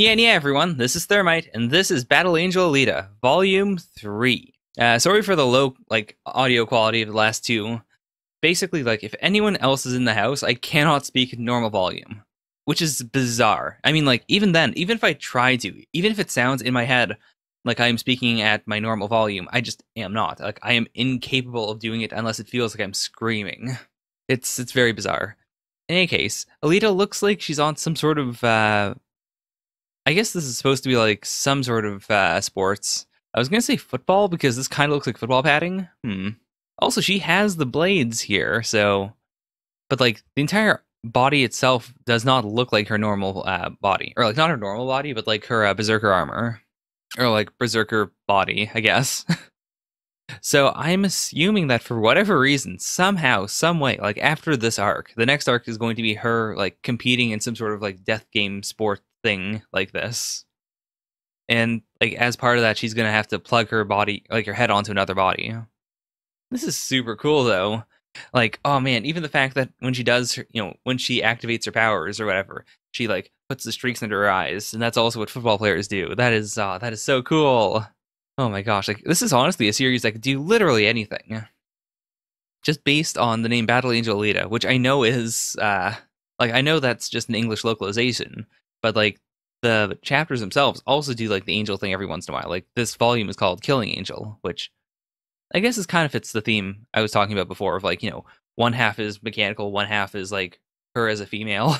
Yeah, everyone, this is Thermite, and this is Battle Angel Alita, Volume 3. Sorry for the low, audio quality of the last two. Basically, if anyone else is in the house, I cannot speak normal volume, which is bizarre. I mean, even then, even if I try to, even if it sounds in my head like I am speaking at my normal volume, I just am not. I am incapable of doing it unless it feels like I'm screaming. It's very bizarre. In any case, Alita looks like she's on some sort of I guess this is supposed to be like some sort of sports. I was gonna say football because this kind of looks like football padding. Also, she has the blades here, so but the entire body itself does not look like her normal body, or not her normal body, but like her berserker armor, or like berserker body, I guess. So I'm assuming that for whatever reason, somehow, some way, after this arc, the next arc is going to be her competing in some sort of death game sport thing like this. And as part of that, she's gonna have to plug her body, her head onto another body. This is super cool though. Oh man, even the fact that when she does, when she activates her powers or whatever, she puts the streaks under her eyes, and that's also what football players do. That is so cool. Oh my gosh, this is honestly a series that could do literally anything. Just based on the name Battle Angel Alita, which I know is I know that's just an English localization, but the chapters themselves also do the angel thing every once in a while. This volume is called Killing Angel, which I guess is kind of fits the theme I was talking about before of one half is mechanical, one half is her as a female.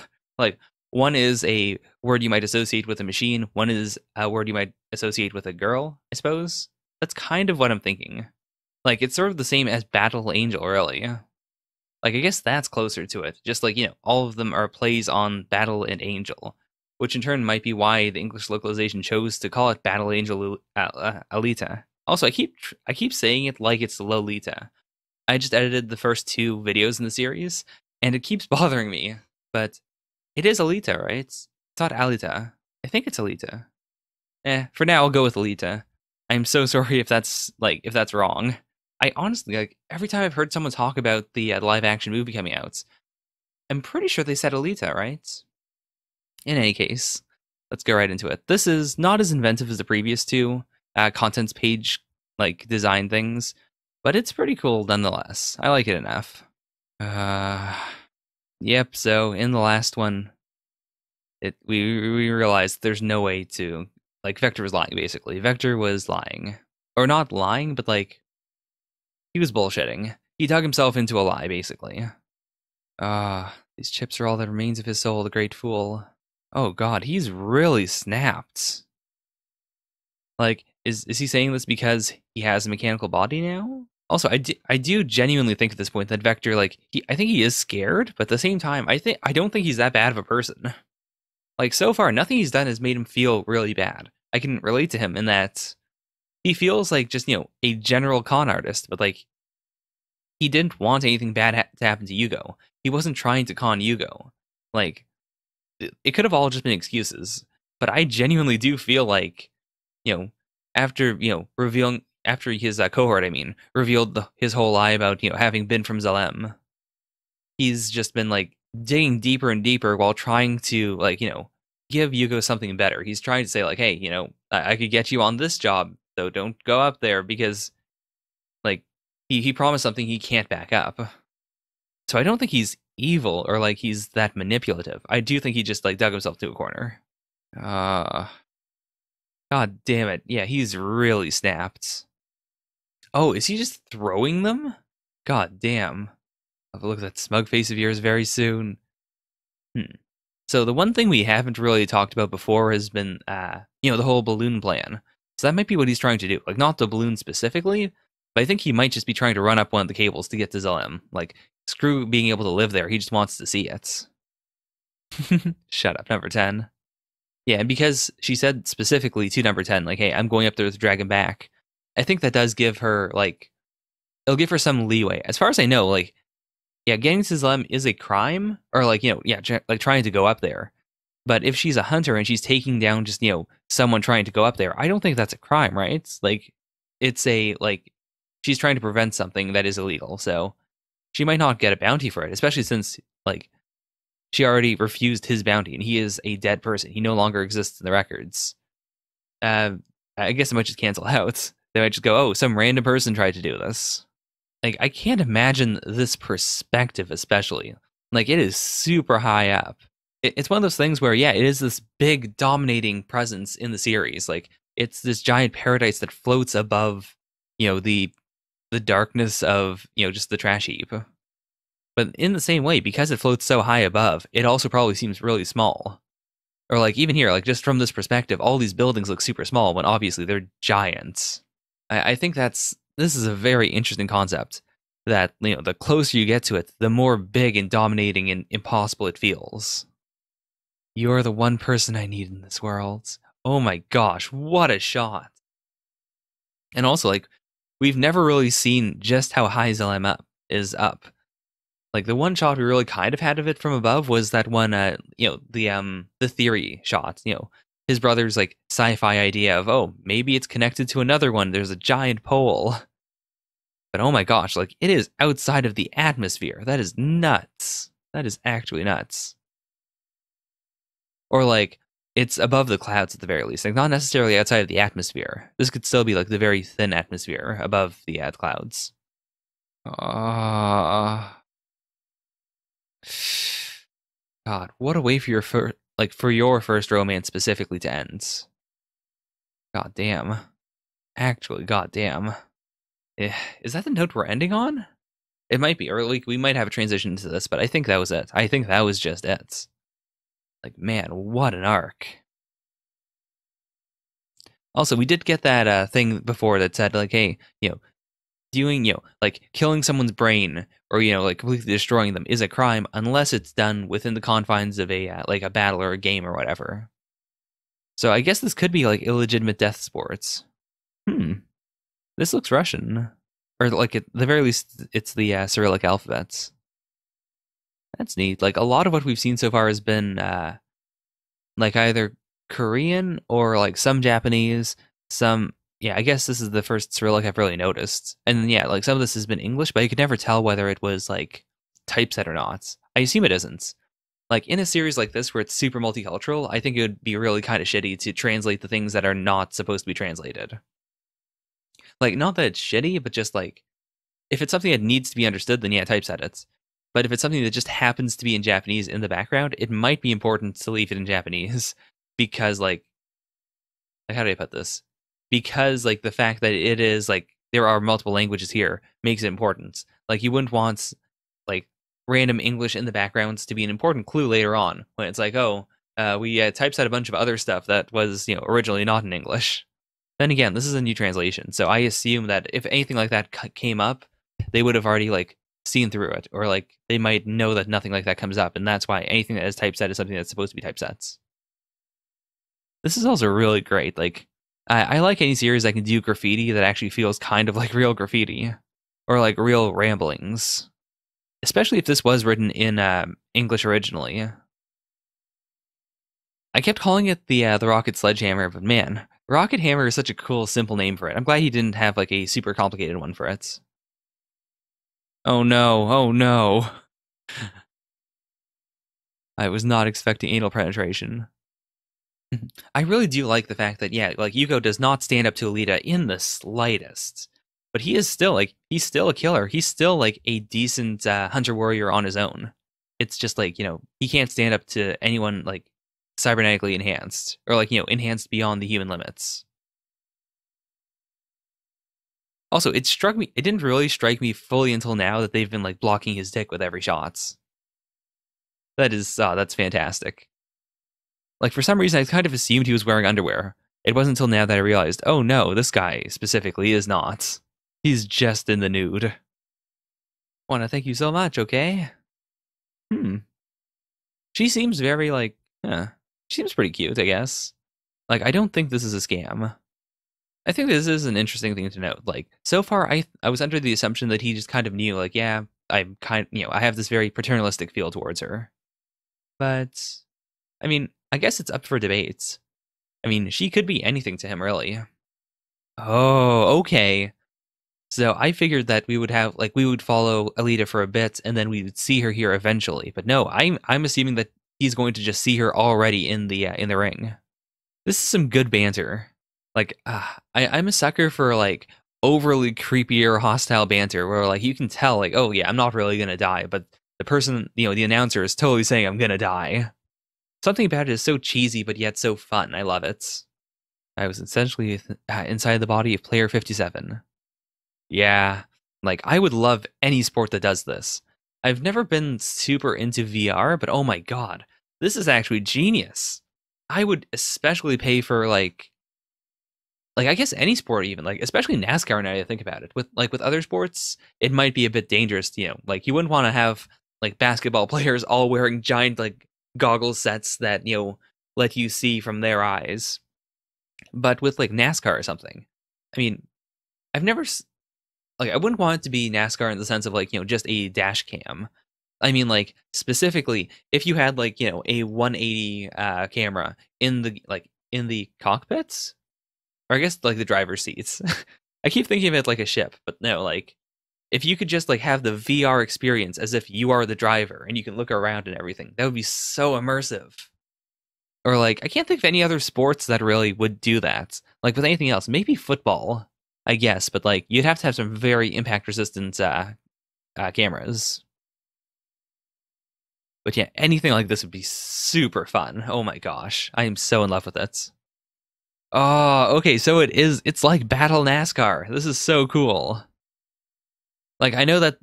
One is a word you might associate with a machine, one is a word you might associate with a girl, I suppose. That's kind of what I'm thinking. It's sort of the same as Battle Angel, really. I guess that's closer to it. Just all of them are plays on Battle and Angel, which in turn might be why the English localization chose to call it Battle Angel Alita. Also, I keep saying it like it's Lolita. I just edited the first two videos in the series, and it keeps bothering me. But it is Alita, right? It's not Alita. I think it's Alita. For now, I'll go with Alita. I'm so sorry if that's wrong. I honestly every time I've heard someone talk about the live action movie coming out, I'm pretty sure they said Alita, right? In any case, let's go right into it. This is not as inventive as the previous two contents page design things, but it's pretty cool nonetheless. I like it enough. Yep. So in the last one, we realized there's no way to Vector was lying. Basically, Vector was lying, or not lying, but he was bullshitting. He dug himself into a lie, basically. These chips are all that remains of his soul, the great fool. Oh god, he's really snapped. Is he saying this because he has a mechanical body now? Also, I do genuinely think at this point that Vector, I think he is scared, but at the same time, I don't think he's that bad of a person. So far, nothing he's done has made him feel really bad. I can relate to him in that he feels like just, a general con artist, but he didn't want anything bad to happen to Yugo. He wasn't trying to con Yugo. It could have all just been excuses, but I genuinely do feel after, revealing, after his cohort, revealed his whole lie about, having been from Zalem, he's just been, digging deeper and deeper while trying to, give Yugo something better. He's trying to say, hey, I could get you on this job, so don't go up there because, he promised something he can't back up. So I don't think he's evil or he's that manipulative. I do think he just dug himself to a corner. God damn it. Yeah, he's really snapped. Oh, is he just throwing them? God damn. I'll have a look at that smug face of yours very soon. So the one thing we haven't really talked about before has been, the whole balloon plan. So that might be what he's trying to do. Not the balloon specifically, but I think he might just be trying to run up one of the cables to get to Zalem. Screw being able to live there, he just wants to see it. Shut up, number 10. Yeah, and because she said specifically to number 10, hey, I'm going up there with Dragon back, I think that does give her, it'll give her some leeway. As far as I know, yeah, getting to Zalem is a crime, or trying to go up there. But if she's a hunter and she's taking down just, someone trying to go up there, I don't think that's a crime, right? It's a, she's trying to prevent something that is illegal, so she might not get a bounty for it, especially since, she already refused his bounty, and he is a dead person. He no longer exists in the records. Uh, I guess it might just cancel out. They might just go, oh, some random person tried to do this. Like, I can't imagine this perspective, especially. Like, it is super high up. It's one of those things where, yeah, it is this big dominating presence in the series. Like, it's this giant paradise that floats above, the darkness of, just the trash heap. But in the same way, because it floats so high above, it also probably seems really small. Or like even here, like just from this perspective, all these buildings look super small when obviously they're giants. I think this is a very interesting concept. That the closer you get to it, the more big and dominating and impossible it feels. You're the one person I need in this world. Oh my gosh, what a shot! And also, like, we've never really seen just how high Zlm is up. Like the one shot we really kind of had of it from above was that one, the theory shot. His brother's like sci-fi idea of, oh, maybe it's connected to another one. There's a giant pole. But oh my gosh, like it is outside of the atmosphere. That is nuts. That is actually nuts. Or like it's above the clouds at the very least. Like not necessarily outside of the atmosphere. This could still be like the very thin atmosphere above the clouds. God, what a way for your first romance specifically to end. God damn. Actually, god damn. Is that the note we're ending on? It might be, or like we might have a transition to this, but I think that was it. I think that was just it. Like, man, what an arc. Also, we did get that thing before that said, like, hey, doing, like killing someone's brain or, like completely destroying them is a crime unless it's done within the confines of a battle or a game or whatever. So I guess this could be like illegitimate death sports. This looks Russian. Or like at the very least, it's the Cyrillic alphabets. That's neat. Like a lot of what we've seen so far has been like either Korean or like some Japanese, some I guess this is the first Cyrillic I've really noticed. And then, like some of this has been English, but you could never tell whether it was like typeset or not. I assume it isn't. Like in a series like this where it's super multicultural, I think it would be really kind of shitty to translate the things that are not supposed to be translated. Like not that it's shitty, but just like if it's something that needs to be understood, then typeset it. But if it's something that just happens to be in Japanese in the background, it might be important to leave it in Japanese because like how do I put this? Because like the fact that it is like there are multiple languages here makes it important. Like you wouldn't want like random English in the backgrounds to be an important clue later on when it's like, oh, we typeset a bunch of other stuff that was originally not in English. Then again, this is a new translation, so I assume that if anything like that came up, they would have already like seen through it, or like they might know that nothing like that comes up, and that's why anything that is typeset is something that's supposed to be typesets. This is also really great. Like, I like any series that can do graffiti that actually feels kind of like real graffiti, or like real ramblings. Especially if this was written in English originally. I kept calling it the Rocket Sledgehammer, but man, Rocket Hammer is such a cool, simple name for it. I'm glad he didn't have like a super complicated one for it. Oh no, oh no. I was not expecting anal penetration. I really do like the fact that, like Yuko does not stand up to Alita in the slightest. But he is still he's still a killer. He's still like a decent hunter warrior on his own. It's just like, he can't stand up to anyone like cybernetically enhanced or like, enhanced beyond the human limits. Also, it didn't really strike me fully until now that they've been like blocking his dick with every shot. That's fantastic. Like for some reason I kind of assumed he was wearing underwear. It wasn't until now that I realized, oh no, this guy specifically is not. He's just in the nude. Wanna thank you so much, okay? She seems very like, she seems pretty cute, I guess. Like, I don't think this is a scam. I think this is an interesting thing to note. Like, so far, I was under the assumption that he just kind of knew, like, yeah, I'm I have this very paternalistic feel towards her. But, I mean, I guess it's up for debate. I mean, she could be anything to him, really. Oh, okay. So I figured that we would have like we would follow Alita for a bit and then we would see her here eventually. But no, I'm assuming that he's going to just see her already in the ring. This is some good banter. Like I'm a sucker for like overly creepy or hostile banter where like you can tell like, oh yeah, I'm not really gonna die, but the person, the announcer is totally saying I'm gonna die. Something about it is so cheesy but yet so fun. I love it. I was essentially inside the body of player 57. Yeah, like I would love any sport that does this. I've never been super into VR, but oh my god, this is actually genius. I would especially pay for like I guess any sport even, like especially NASCAR now that I think about it. With other sports, it might be a bit dangerous, like you wouldn't want to have like basketball players all wearing giant like goggle sets that, let you see from their eyes. But with like NASCAR or something, I mean, I've never like I wouldn't want it to be NASCAR in the sense of like, just a dash cam. I mean like specifically if you had like, a 180 camera in the cockpits, or I guess like the driver's seats. I keep thinking of it like a ship, but no, like if you could just like have the VR experience as if you are the driver and you can look around and everything, that would be so immersive. Or like I can't think of any other sports that really would do that. Like with anything else, maybe football, I guess, but like you'd have to have some very impact resistant cameras. But yeah, anything like this would be super fun. Oh my gosh, I am so in love with it. Oh, okay, so it's like Battle NASCAR. This is so cool. Like I know that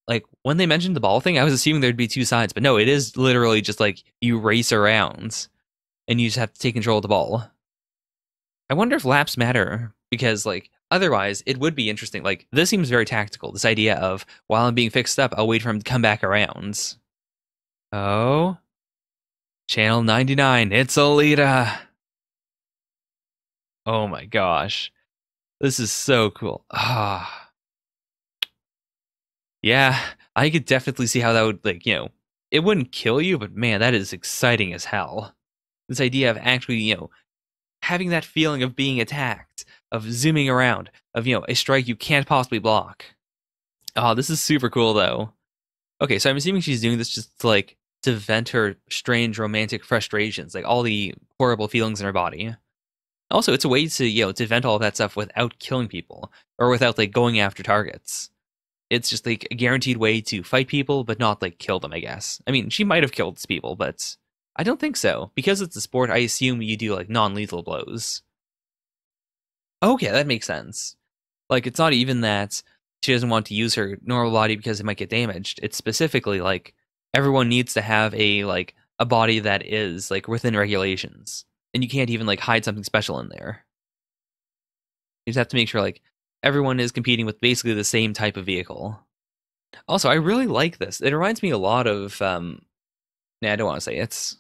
like when they mentioned the ball thing, I was assuming there'd be two sides, but no, it is literally just like you race around and you just have to take control of the ball. I wonder if laps matter because like otherwise it would be interesting. Like this seems very tactical. This idea of while I'm being fixed up, I'll wait for him to come back around. Oh, channel 99. It's Alita. Oh my gosh. This is so cool. Ah. Yeah, I could definitely see how that would like, it wouldn't kill you, but man, that is exciting as hell. This idea of actually, having that feeling of being attacked, of zooming around, of, a strike you can't possibly block. Oh, this is super cool though. Okay, so I'm assuming she's doing this just to like to vent her strange romantic frustrations, like all the horrible feelings in her body. Also, it's a way to, to vent all of that stuff without killing people or without like going after targets. It's just like a guaranteed way to fight people, but not like kill them, I guess. I mean, she might have killed people, but I don't think so. Because it's a sport, I assume you do like non-lethal blows. Okay, that makes sense. Like, it's not even that she doesn't want to use her normal body because it might get damaged. It's specifically like everyone needs to have a body that is like within regulations. And you can't even like hide something special in there. You just have to make sure like everyone is competing with basically the same type of vehicle. Also, I really like this. It reminds me a lot of I don't want to say it's,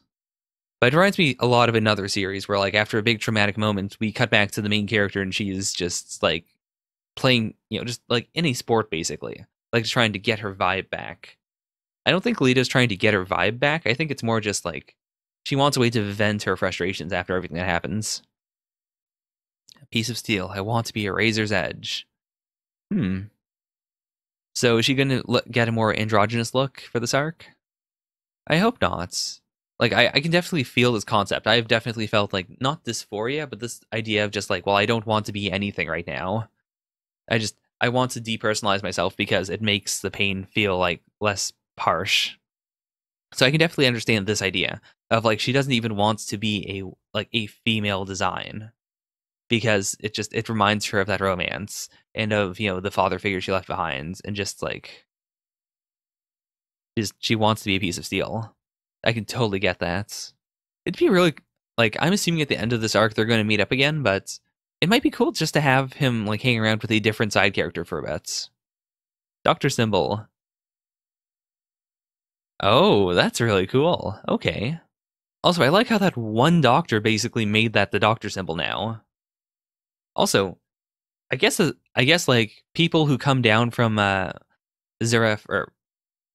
but it reminds me a lot of another series where like after a big traumatic moment, we cut back to the main character and she's just like playing, just like any sport basically, like trying to get her vibe back. I don't think Lita's trying to get her vibe back. I think it's more just like she wants a way to vent her frustrations after everything that happens. A piece of steel. I want to be a razor's edge. So is she going to get a more androgynous look for this arc? I hope not. Like, I can definitely feel this concept. I've definitely felt, like, not dysphoria, but this idea of just, like, well, I don't want to be anything right now. I want to depersonalize myself because it makes the pain feel, like, less harsh. So I can definitely understand this idea of, like, she doesn't even want to be a female design because it reminds her of that romance and of, the father figure she left behind and just, like, she wants to be a piece of steel. I can totally get that. It'd be really like I'm assuming at the end of this arc they're going to meet up again, but it might be cool just to have him like hang around with a different side character for a bit. Dr. Symbol. Oh, that's really cool. Okay. Also, I like how that one doctor basically made that the Doctor Symbol now. Also, I guess like people who come down from Zeref or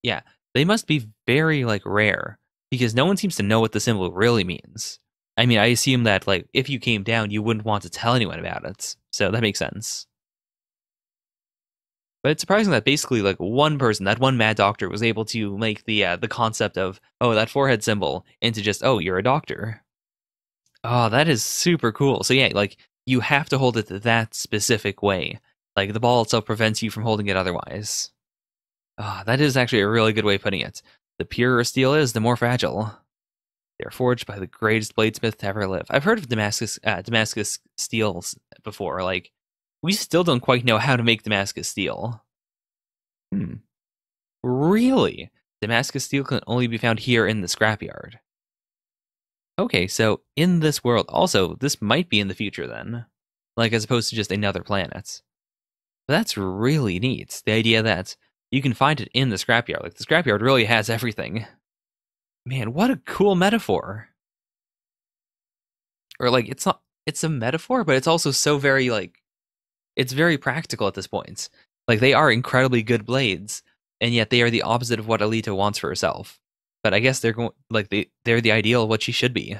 yeah, they must be very like rare because no one seems to know what the symbol really means. I mean, I assume that like if you came down, you wouldn't want to tell anyone about it. So that makes sense. But it's surprising that basically like one person, that one mad doctor, was able to make the concept of that forehead symbol into just you're a doctor. Oh, that is super cool. So yeah, like you have to hold it that specific way. Like the ball itself prevents you from holding it otherwise. Ah, that is actually a really good way of putting it. The purer steel is, the more fragile. They are forged by the greatest bladesmith to ever live. I've heard of Damascus steels before. Like, we still don't quite know how to make Damascus steel. Hmm. Really? Damascus steel can only be found here in the scrapyard. Okay, so in this world, also, this might be in the future then. Like, as opposed to just another planet. But that's really neat. The idea that you can find it in the scrapyard. Like, the scrapyard really has everything. Man, what a cool metaphor. Or, like, it's a metaphor, but it's also so very, like, it's very practical at this point. Like, they are incredibly good blades, and yet they are the opposite of what Alita wants for herself. But I guess they're going, like, they're the ideal of what she should be.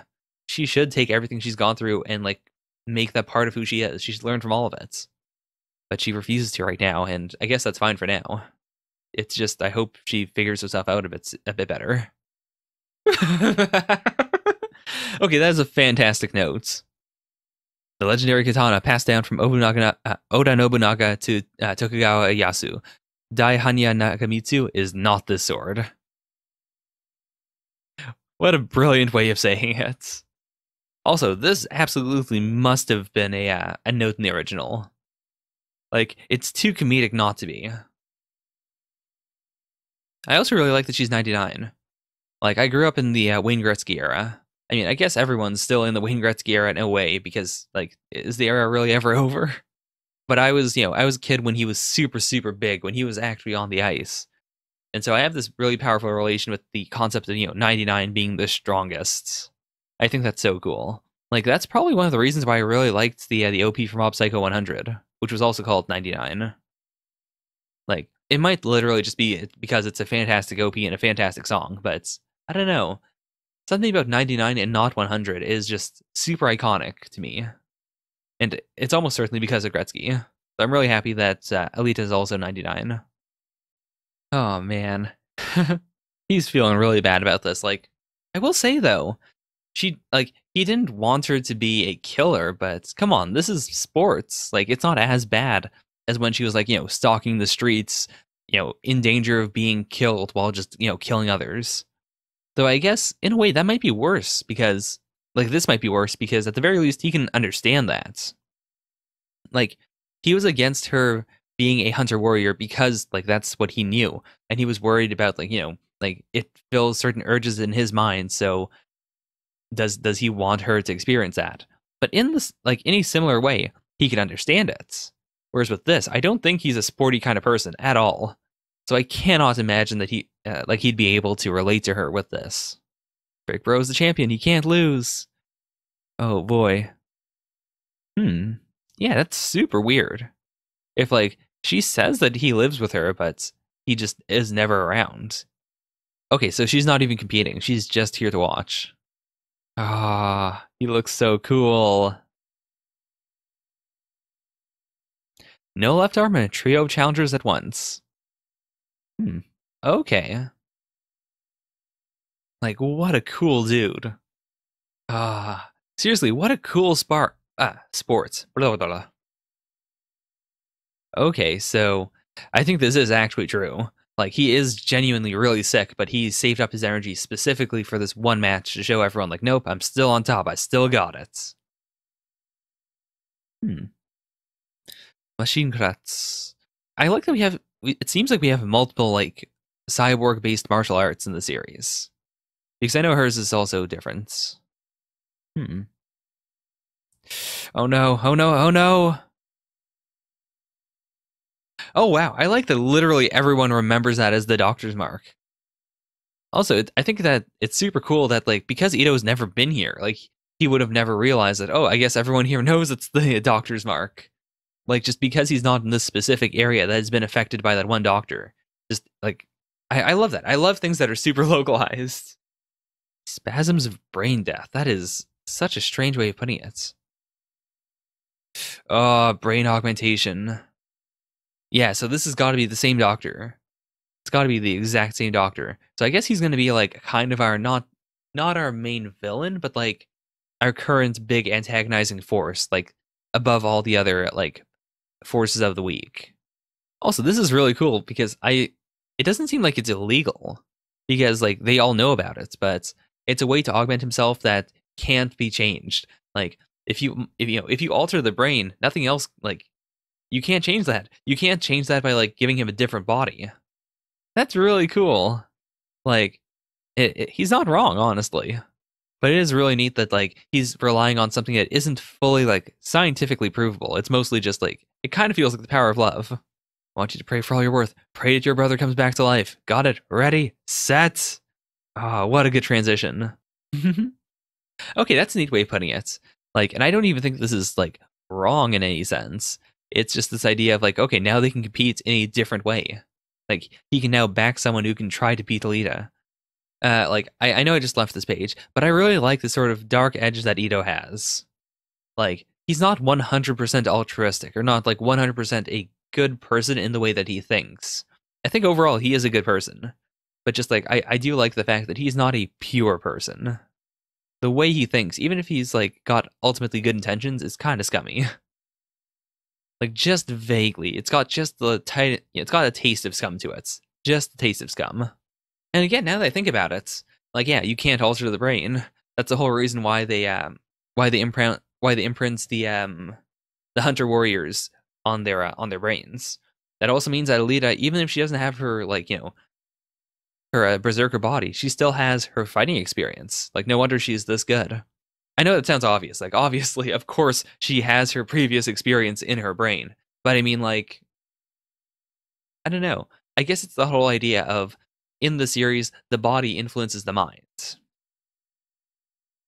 She should take everything she's gone through and, like, make that part of who she is. She should learn from all of it. But she refuses to right now, and I guess that's fine for now. It's just, I hope she figures herself out a bit better. Okay, that is a fantastic note. The legendary katana passed down from Oda Nobunaga to Tokugawa Ieyasu. Dai Hanya Nakamitsu is not this sword. What a brilliant way of saying it. Also, this absolutely must have been a note in the original. Like, it's too comedic not to be. I also really like that she's 99. Like, I grew up in the Wayne Gretzky era. I mean, I guess everyone's still in the Wayne Gretzky era in a way, because, like, is the era really ever over? But I was a kid when he was super, super big, when he was actually on the ice. And so I have this really powerful relation with the concept of, 99 being the strongest. I think that's so cool. Like, that's probably one of the reasons why I really liked the OP from Mob Psycho 100, which was also called 99. Like, it might literally just be because it's a fantastic OP and a fantastic song, but I don't know. Something about 99 and not 100 is just super iconic to me. And it's almost certainly because of Gretzky. So I'm really happy that Alita is also 99. Oh, man. He's feeling really bad about this. Like, I will say, though, he didn't want her to be a killer, but come on, this is sports. Like, it's not as bad as when she was, like, stalking the streets, in danger of being killed while just, killing others. Though I guess, in a way, that might be worse because, like, this might be worse because at the very least, he can understand that. Like, he was against her being a hunter warrior because, like, that's what he knew. And he was worried about, like, like, it fills certain urges in his mind, so does he want her to experience that? But in this, like, in a similar way, he can understand it. Whereas with this, I don't think he's a sporty kind of person at all. So I cannot imagine that he'd be able to relate to her with this. Brick Bro's the champion. He can't lose. Oh boy. Yeah, that's super weird. If, like, she says that he lives with her, but he just is never around. Okay, so she's not even competing. She's just here to watch. Ah, he looks so cool. No left arm and a trio of challengers at once. Okay. Like, what a cool dude. Ah, seriously, what a cool sports. Blah, blah, blah. Okay, so I think this is actually true. Like, he is genuinely really sick, but he saved up his energy specifically for this one match to show everyone, like, nope, I'm still on top. I still got it. Machine Kratz. I like that it seems like we have multiple, like, cyborg-based martial arts in the series. Because I know hers is also different. Oh no, oh no, oh no! Oh wow, I like that literally everyone remembers that as the doctor's mark. Also, I think that it's super cool that, like, because Ito's never been here, like, he would have never realized that, oh, I guess everyone here knows it's the doctor's mark. Like, just because he's not in this specific area that has been affected by that one doctor. Just, like, I love that. I love things that are super localized. Spasms of brain death. That is such a strange way of putting it. Oh, brain augmentation. Yeah, so this has got to be the same doctor. It's got to be the exact same doctor. So I guess he's going to be like kind of our not our main villain, but like our current big antagonizing force, like above all the other like forces of the week. Also, this is really cool because it doesn't seem like it's illegal because like they all know about it, but it's a way to augment himself that can't be changed. Like if you alter the brain, nothing else like you can't change that. You can't change that by like giving him a different body. That's really cool. Like he's not wrong, honestly. But it is really neat that like he's relying on something that isn't fully like scientifically provable. It's mostly just like it kind of feels like the power of love. I want you to pray for all you're worth. Pray that your brother comes back to life. Got it. Ready. Set. Ah, what a good transition. Okay, that's a neat way of putting it. Like, and I don't even think this is like wrong in any sense. It's just this idea of like, okay, now they can compete in a different way. Like he can now back someone who can try to beat Alita. Like I know I just left this page, but I really like the sort of dark edge that Ito has. Like he's not 100% altruistic or not like 100% a good person in the way that he thinks. I think overall he is a good person, but just like I do like the fact that he's not a pure person. The way he thinks, even if he's like got ultimately good intentions, is kind of scummy. Like just vaguely, it's got just the tiny, it's got a taste of scum to it, just a taste of scum. And again, now that I think about it, like yeah, you can't alter the brain. That's the whole reason why they imprints the hunter warriors on their brains. That also means that Alita, even if she doesn't have her like her berserker body, she still has her fighting experience. Like no wonder she's this good. I know that sounds obvious. Like obviously, of course, she has her previous experience in her brain. But I mean, like, I don't know. I guess it's the whole idea of in the series, the body influences the mind.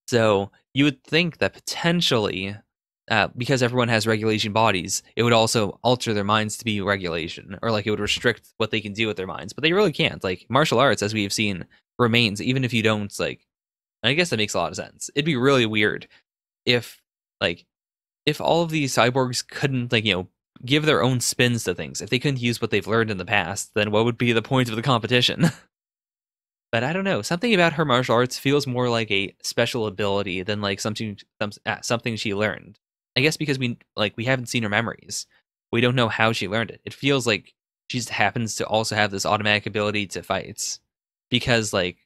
So you would think that potentially, because everyone has regulation bodies, it would also alter their minds to be regulation, or like it would restrict what they can do with their minds. But they really can't. Like martial arts, as we have seen, remains even if you don't like. I guess that makes a lot of sense. It'd be really weird if like if all of these cyborgs couldn't like give their own spins to things. If they couldn't use what they've learned in the past, then what would be the point of the competition? But I don't know. Something about her martial arts feels more like a special ability than like something she learned. I guess because we haven't seen her memories. We don't know how she learned it. It feels like she just happens to also have this automatic ability to fight because like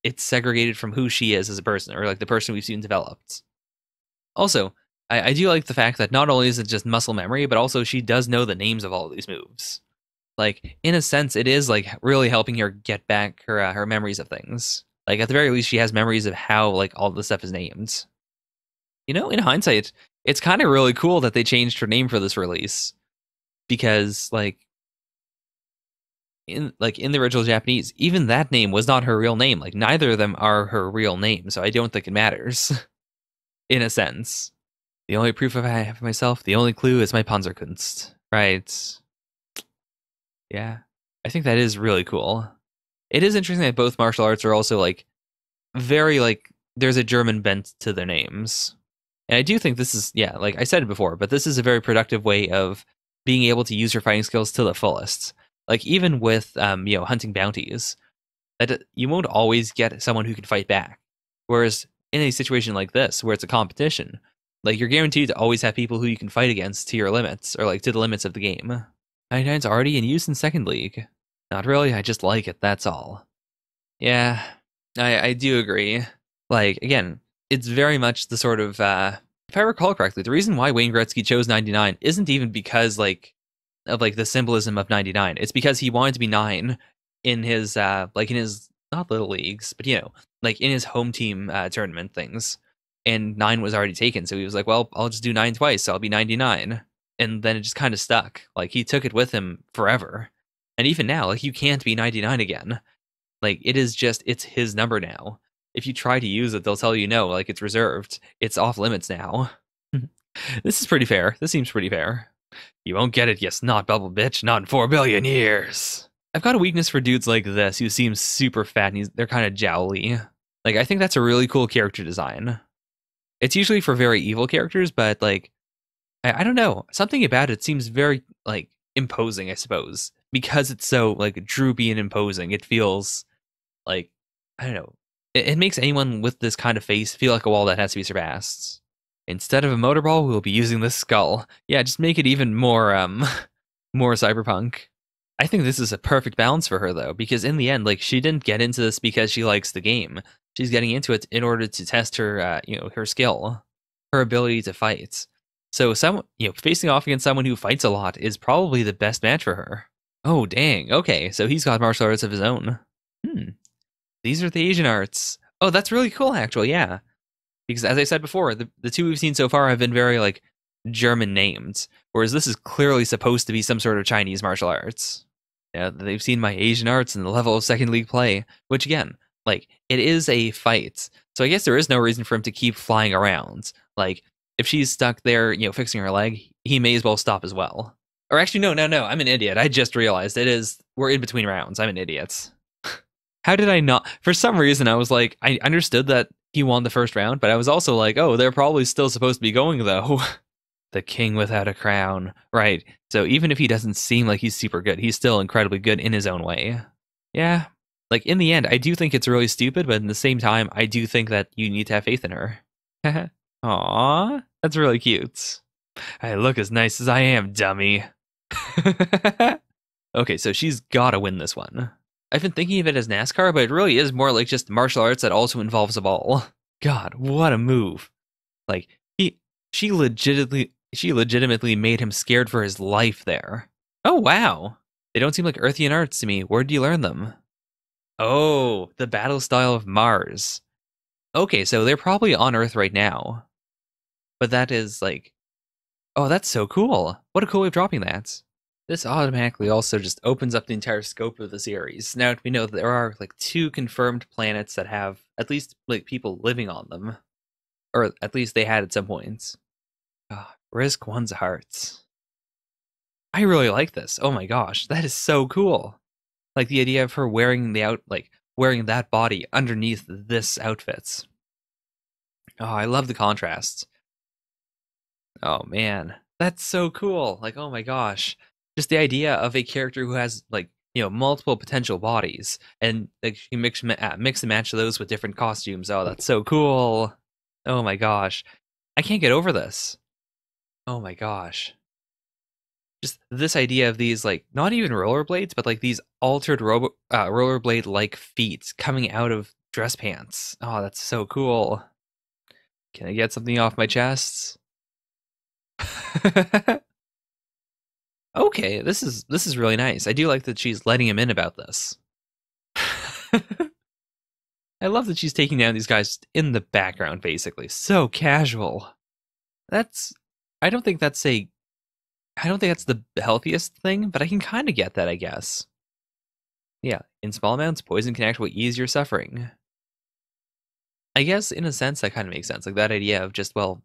it's segregated from who she is as a person or like the person we've seen developed. Also, I do like the fact that not only is it just muscle memory, but also she does know the names of all of these moves. Like in a sense, it is like really helping her get back her memories of things. Like at the very least, she has memories of how like all this stuff is named. In hindsight, it's kind of really cool that they changed her name for this release because in the original Japanese, even that name was not her real name. Like neither of them are her real name, so I don't think it matters. In a sense, the only proof I have of myself, the only clue is my Panzerkunst. Right? Yeah, I think that is really cool. It is interesting that both martial arts are also like very like there's a German bent to their names. And I do think this is, yeah, like I said it before, but this is a very productive way of being able to use your fighting skills to the fullest. Like even with hunting bounties, that you won't always get someone who can fight back. Whereas in a situation like this, where it's a competition, like you're guaranteed to always have people who you can fight against to your limits, or like to the limits of the game. 99's already in use in Second League. Not really, I just like it, that's all. Yeah, I do agree. Like, again, it's very much the sort of, if I recall correctly, the reason why Wayne Gretzky chose 99 isn't even because, like, of, like, the symbolism of 99. It's because he wanted to be 9 in his, not little leagues, but, like, in his home team tournament things. And 9 was already taken, so he was like, well, I'll just do 9 twice, so I'll be 99. And then it just kind of stuck. Like, he took it with him forever. And even now, like, you can't be 99 again. Like, it's his number now. If you try to use it, they'll tell you no, like, it's reserved. It's off limits now. This is pretty fair. This seems pretty fair. You won't get it, you snot bubble bitch, not in 4 billion years. I've got a weakness for dudes like this who seem super fat and they're kind of jowly. Like, I think that's a really cool character design. It's usually for very evil characters, but, like, I don't know. Something about it seems very, like, imposing, I suppose, because it's so like droopy and imposing. It feels like, I don't know. It makes anyone with this kind of face feel like a wall that has to be surpassed. Instead of a motorball, we'll be using this skull. Yeah, just make it even more more cyberpunk. I think this is a perfect balance for her though, because in the end, like she didn't get into this because she likes the game. She's getting into it in order to test her, her skill, her ability to fight. So, facing off against someone who fights a lot is probably the best match for her. Oh, dang. Okay, so he's got martial arts of his own. These are the Asian arts. Oh, that's really cool, actually. Yeah, because as I said before, the two we've seen so far have been very like German named, whereas this is clearly supposed to be some sort of Chinese martial arts. Yeah, they've seen my Asian arts and the level of second league play, which again, like it is a fight, so I guess there is no reason for him to keep flying around. Like if she's stuck there, fixing her leg, he may as well stop as well. Or actually, no, I'm an idiot. I just realized we're in between rounds. I'm an idiot. How did I not? For some reason, I was like, I understood that he won the first round, but I was also like, oh, they're probably still supposed to be going though. The king without a crown. Right. So even if he doesn't seem like he's super good, he's still incredibly good in his own way. Yeah. Like in the end, I do think it's really stupid, but in the same time, I do think that you need to have faith in her. Aww. That's really cute. I look as nice as I am, dummy. Okay, so she's gotta win this one. I've been thinking of it as NASCAR, but it really is more like just martial arts that also involves a ball. God, what a move. Like, she legitimately made him scared for his life there. Oh, wow. They don't seem like Earthian arts to me. Where did you learn them? Oh, the battle style of Mars. Okay, so they're probably on Earth right now. But that is like, oh, that's so cool. What a cool way of dropping that. This automatically also just opens up the entire scope of the series. Now we know that there are like 2 confirmed planets that have at least like people living on them. Or at least they had at some points. Risk one's hearts. I really like this. Oh my gosh, that is so cool. Like the idea of her wearing wearing that body underneath this outfit. Oh, I love the contrast. Oh man, that's so cool. Like, oh my gosh. Just the idea of a character who has like, multiple potential bodies and like you mix and match those with different costumes. Oh, that's so cool. Oh my gosh. I can't get over this. Oh my gosh. Just this idea of these like not even rollerblades, but like these altered rollerblade like feet coming out of dress pants. Oh, that's so cool. Can I get something off my chest? Okay, this is really nice. I do like that she's letting him in about this. I love that she's taking down these guys in the background, basically. So casual. I don't think that's the healthiest thing, but I can kind of get that, I guess. Yeah, in small amounts, poison can actually ease your suffering. I guess in a sense that kind of makes sense. Like that idea of just, well,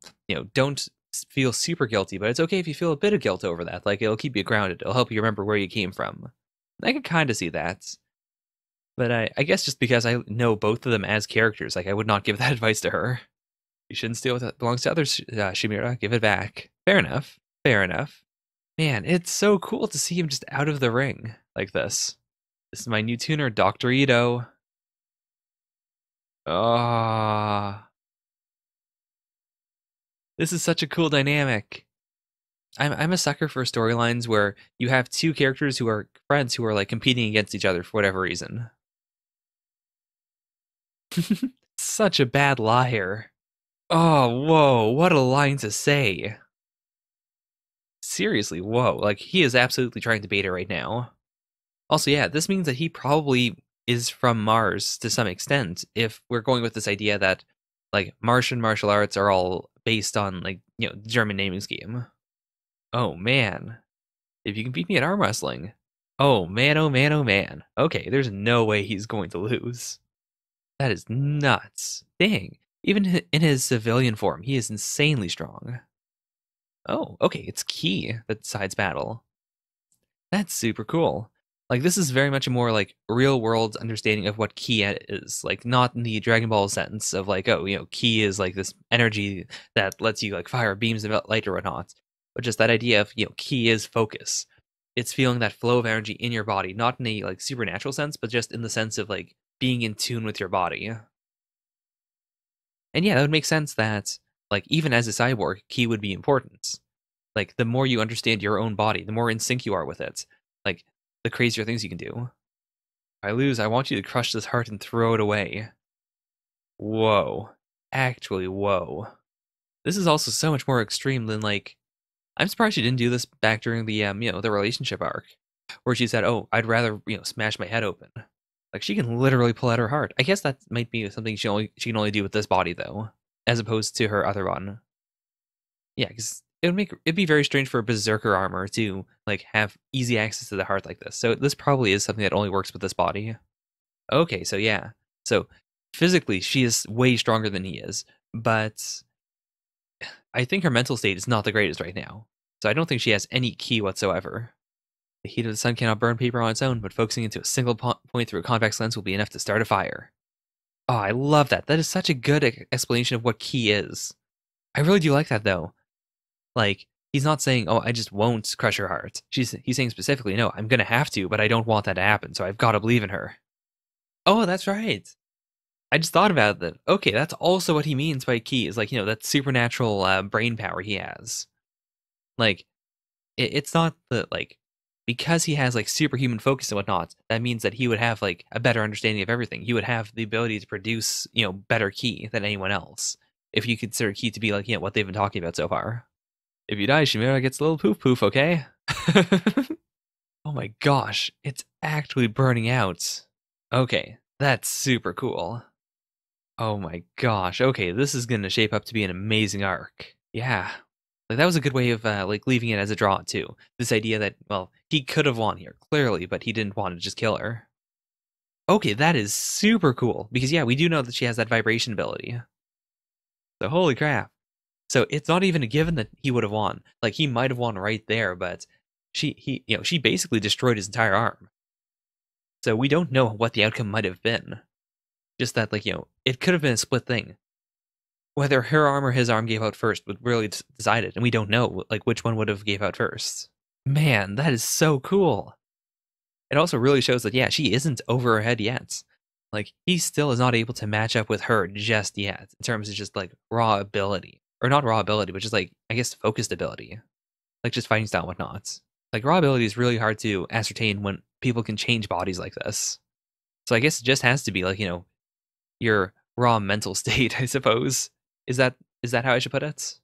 don't feel super guilty, but it's okay if you feel a bit of guilt over that. Like it'll keep you grounded. It'll help you remember where you came from. I can kind of see that. But I guess just because I know both of them as characters, like I would not give that advice to her. You shouldn't steal what belongs to others, Shimura. Give it back. Fair enough. Fair enough. Man, it's so cool to see him just out of the ring like this. This is my new tuner, Dr. Ito. Ah. This is such a cool dynamic. I'm a sucker for storylines where you have 2 characters who are friends who are like competing against each other for whatever reason. Such a bad liar. Oh, whoa, what a line to say. Seriously, whoa, like he is absolutely trying to bait her right now. Also, yeah, this means that he probably is from Mars to some extent if we're going with this idea that like Martian martial arts are all based on like, German naming scheme. Oh man. If you can beat me at arm wrestling. Oh man, oh man, oh man. Okay, there's no way he's going to lose. That is nuts. Dang. Even in his civilian form, he is insanely strong. Oh, okay, it's Ki that decides battle. That's super cool. Like, this is very much a more, like, real-world understanding of what Ki is. Like, not in the Dragon Ball sense of, like, oh, Ki is, like, this energy that lets you, like, fire beams of light or whatnot. But just that idea of, Ki is focus. it's feeling that flow of energy in your body, not in a like supernatural sense, but just in the sense of like being in tune with your body. And yeah, that would make sense that like even as a cyborg, ki would be important. Like the more you understand your own body, the more in sync you are with it, like the crazier things you can do. If I lose, I want you to crush this heart and throw it away. Whoa. Actually, whoa. This is also so much more extreme than like I'm surprised she didn't do this back during the the relationship arc, where she said, "Oh, I'd rather smash my head open." Like she can literally pull out her heart. I guess that might be something she can only do with this body though, as opposed to her other one. Yeah, because it'd be very strange for a berserker armor to like have easy access to the heart like this. So this probably is something that only works with this body. Okay, so yeah, so physically she is way stronger than he is, but I think her mental state is not the greatest right now. So I don't think she has any ki whatsoever. The heat of the sun cannot burn paper on its own, but focusing into a single point through a convex lens will be enough to start a fire. Oh, I love that. That is such a good explanation of what ki is. I really do like that though. Like, he's not saying, "Oh, I just won't crush her heart." He's saying specifically, "No, I'm gonna have to, but I don't want that to happen, so I've got to believe in her." Oh, that's right. I just thought about that. Okay, that's also what he means by ki is like that supernatural brain power he has. Like, it's not the like because he has like superhuman focus and whatnot. That means that he would have like a better understanding of everything. He would have the ability to produce better ki than anyone else. If you consider ki to be like what they've been talking about so far. If you die, Chimera gets a little poof poof, okay? Oh my gosh, it's actually burning out. Okay, that's super cool. Oh my gosh, okay, this is gonna shape up to be an amazing arc. Yeah. Like that was a good way of like leaving it as a draw too. This idea that, well, he could have won here, clearly, but he didn't want to just kill her. Okay, that is super cool. Because yeah, we do know that she has that vibration ability. So holy crap. So it's not even a given that he would have won. Like he might have won right there, but she basically destroyed his entire arm. So we don't know what the outcome might have been. Just that like, it could have been a split thing. Whether her arm or his arm gave out first would really decide it, and we don't know like which one would have gave out first. Man, that is so cool. It also really shows that yeah, she isn't over her head yet. Like he still is not able to match up with her just yet in terms of just like raw ability, or not raw ability, but just like I guess focused ability, like just fighting style and whatnot. Like raw ability is really hard to ascertain when people can change bodies like this. So I guess it just has to be like your raw mental state, I suppose. Is that how I should put it?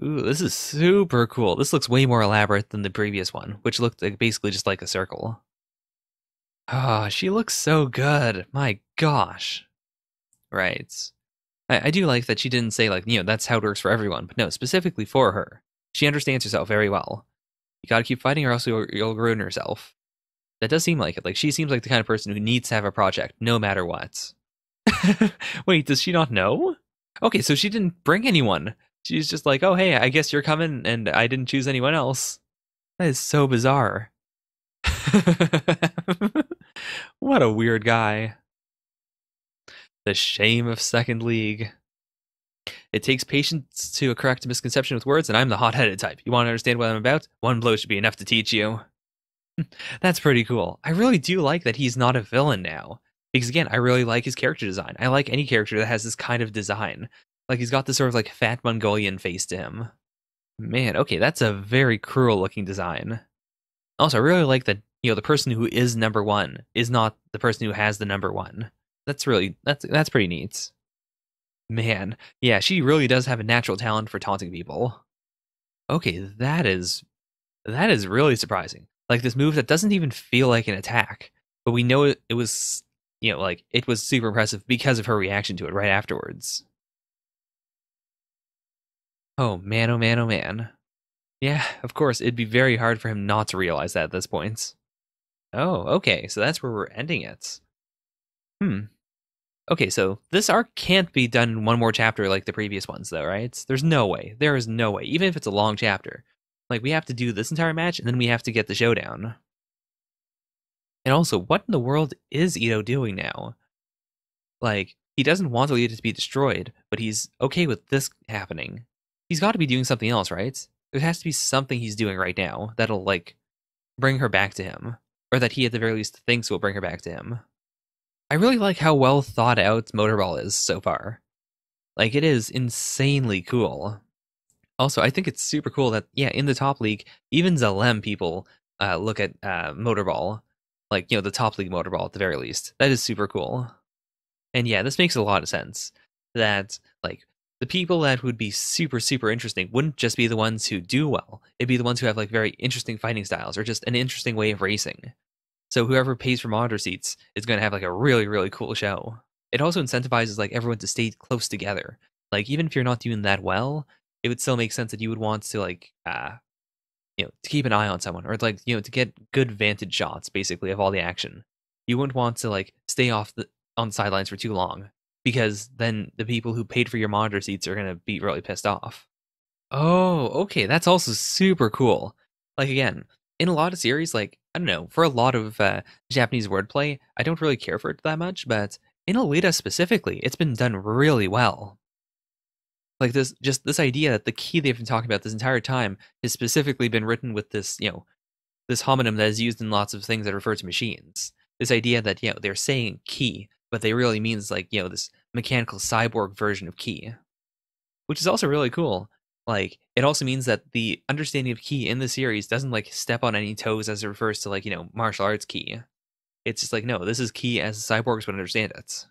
Ooh, this is super cool. This looks way more elaborate than the previous one, which looked like basically just like a circle. Ah, she looks so good. My gosh. Right. I do like that she didn't say like, that's how it works for everyone, but no, specifically for her. She understands herself very well. You gotta keep fighting or else you'll ruin yourself. That does seem like it. Like she seems like the kind of person who needs to have a project no matter what. Wait, does she not know? Okay, so she didn't bring anyone. She's just like, oh, hey, I guess you're coming, and I didn't choose anyone else. That is so bizarre. What a weird guy. The shame of Second League. It takes patience to correct a misconception with words, and I'm the hot-headed type. You want to understand what I'm about? One blow should be enough to teach you. That's pretty cool. I really do like that he's not a villain now. Because again, I really like his character design. I like any character that has this kind of design. Like he's got this sort of like fat Mongolian face to him. Man, okay, that's a very cruel looking design. Also, I really like that, the person who is number one is not the person who has the number one. That's pretty neat. Man, yeah, she really does have a natural talent for taunting people. Okay, that is really surprising. Like this move that doesn't even feel like an attack, but we know it was, like it was super impressive because of her reaction to it right afterwards. Oh man, oh man, oh man. Yeah, of course, it'd be very hard for him not to realize that at this point. Oh, okay, so that's where we're ending it. Hmm. Okay, so this arc can't be done in one more chapter like the previous ones, though, right? There's no way. There is no way. Even if it's a long chapter. Like, we have to do this entire match, and then we have to get the showdown. And also, what in the world is Ito doing now? Like, he doesn't want Alita to be destroyed, but he's okay with this happening. He's got to be doing something else, right? There has to be something he's doing right now that'll, like, bring her back to him, or that he at the very least thinks will bring her back to him. I really like how well thought out Motorball is so far. Like, it is insanely cool. Also, I think it's super cool that, yeah, in the top league, even Zalem people look at Motorball, like, the top league Motorball at the very least. That is super cool. And yeah, this makes a lot of sense that, like, the people that would be super, super interesting wouldn't just be the ones who do well. It'd be the ones who have, like, very interesting fighting styles or just an interesting way of racing. So whoever pays for monitor seats is going to have, like, a really, really cool show. It also incentivizes, like, everyone to stay close together. Like, even if you're not doing that well, it would still make sense that you would want to, like, to keep an eye on someone, or like, to get good vantage shots, basically, of all the action. You wouldn't want to, like, stay on the sidelines for too long, because then the people who paid for your monitor seats are gonna be really pissed off. Oh, okay, that's also super cool. Like, again, in a lot of series, like, I don't know, for a lot of Japanese wordplay, I don't really care for it that much, but in Alita specifically, it's been done really well. Like, this idea that the key they've been talking about this entire time has specifically been written with this, this homonym that is used in lots of things that refer to machines. This idea that, they're saying key, but they really means, like, this mechanical cyborg version of key, which is also really cool. Like, it also means that the understanding of key in the series doesn't, like, step on any toes as it refers to, like, martial arts key. It's just like, no, this is key as cyborgs would understand it.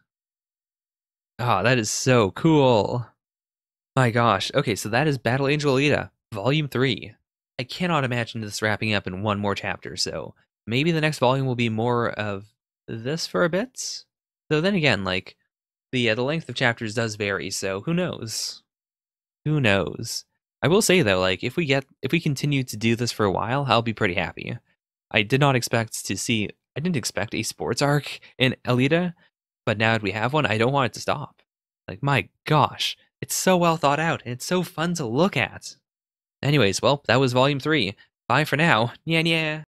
Ah, that is so cool. My gosh. Okay, so that is Battle Angel Alita, Volume 3. I cannot imagine this wrapping up in one more chapter, so maybe the next volume will be more of this for a bit? Though then again, like, the length of chapters does vary, so who knows? Who knows? I will say though, like, if we continue to do this for a while, I'll be pretty happy. I didn't expect a sports arc in Alita, but now that we have one, I don't want it to stop. Like, my gosh, it's so well thought out, and it's so fun to look at. Anyways, well, that was Volume 3. Bye for now. Yeah, yeah.